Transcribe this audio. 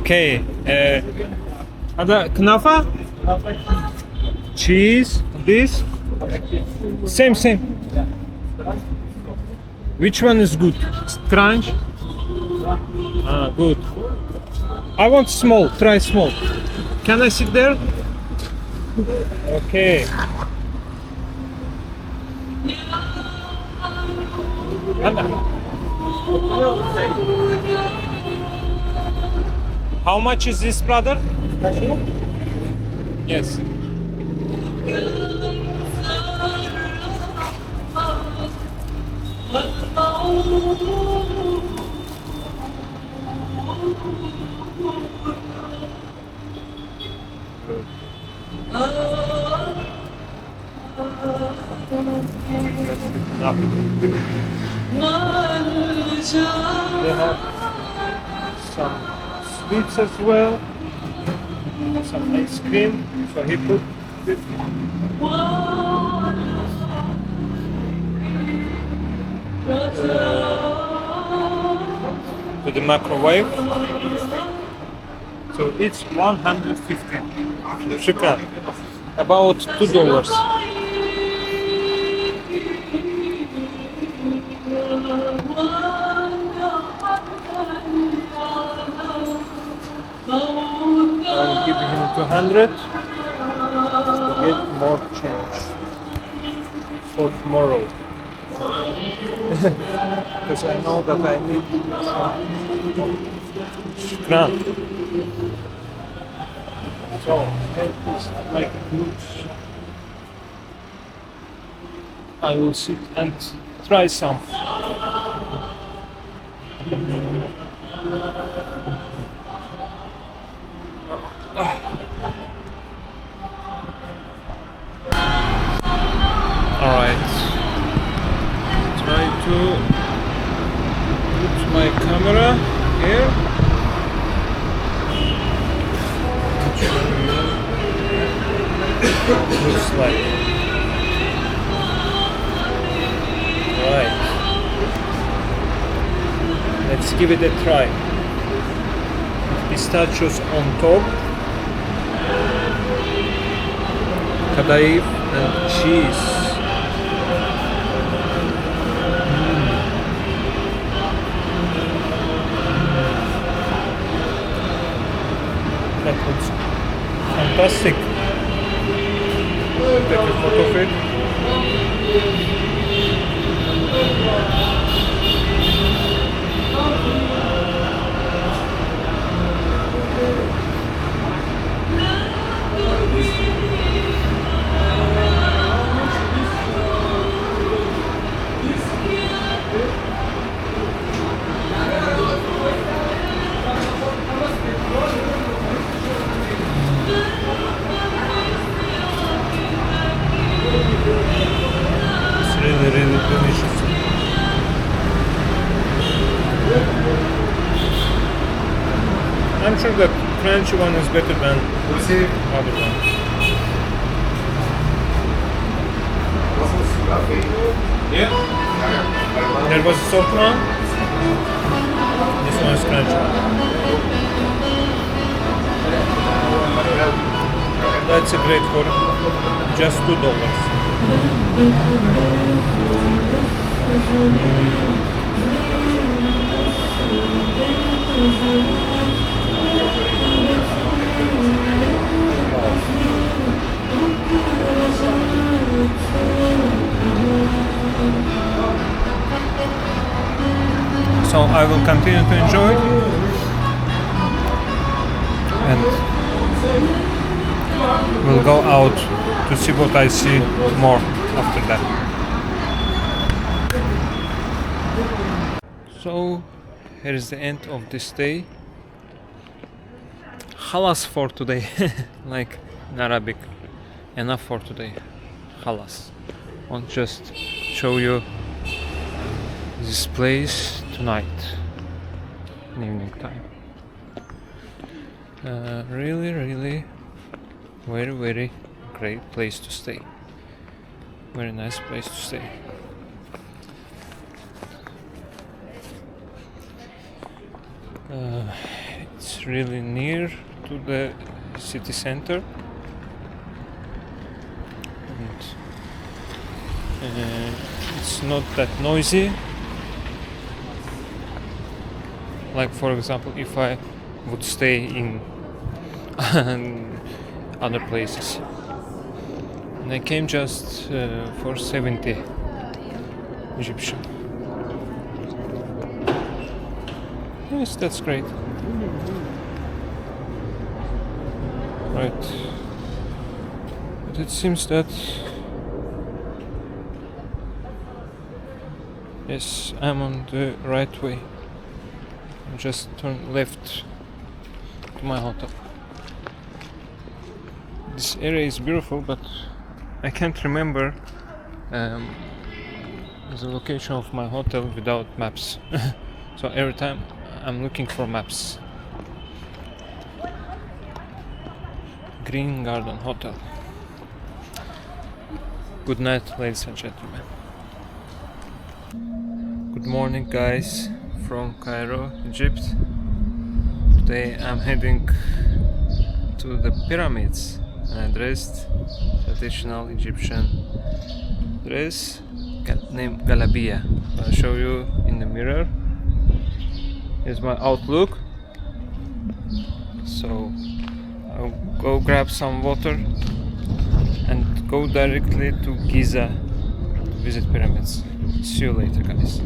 Okay. Ada Knafeh? Cheese. This. Same. Which one is good? Crunch? Ah, good. I want small. Try small. Can I sit there? Okay. How much is this, brother? Yes. They have some sweets as well, some ice cream. So he put it to the microwave. So it's 150. Shukran. About $2. I'll give him 200 to get more change for tomorrow. Because I know that I need Shukran. So, like I will sit and try some. Alright. Try to put my camera here. Looks like. Right. Let's give it a try. Pistachios on top. Kadayif and cheese. That looks fantastic. Take a photo of it. Really delicious. I'm sure the crunchy one is better than the other one. Yeah. There was a soft one. This one is crunchy. That's a great for just $2. So I will continue to enjoy and we'll go out to see what I see more after that. So here is the end of this day. Halas for today. Like in Arabic, enough for today. Halas. I'll just show you this place tonight in evening time. Really very great place to stay. Very nice place to stay. It's it's really near to the city center, and it's not that noisy. Like, for example, if I would stay in other places. And I came just for 70 Egyptian. Yes, that's great. Right. But it seems that... Yes, I'm on the right way. I just turn left to my hotel. This area is beautiful, but I can't remember the location of my hotel without maps. So every time I'm looking for maps. Green Garden Hotel. Good night, ladies and gentlemen. Good morning, guys, from Cairo, Egypt. Today I'm heading to the pyramids and I dressed traditional Egyptian dress named Galabeya. I'll show you in the mirror. Here's my outlook. So I'll go grab some water and go directly to Giza to visit pyramids. See you later, guys.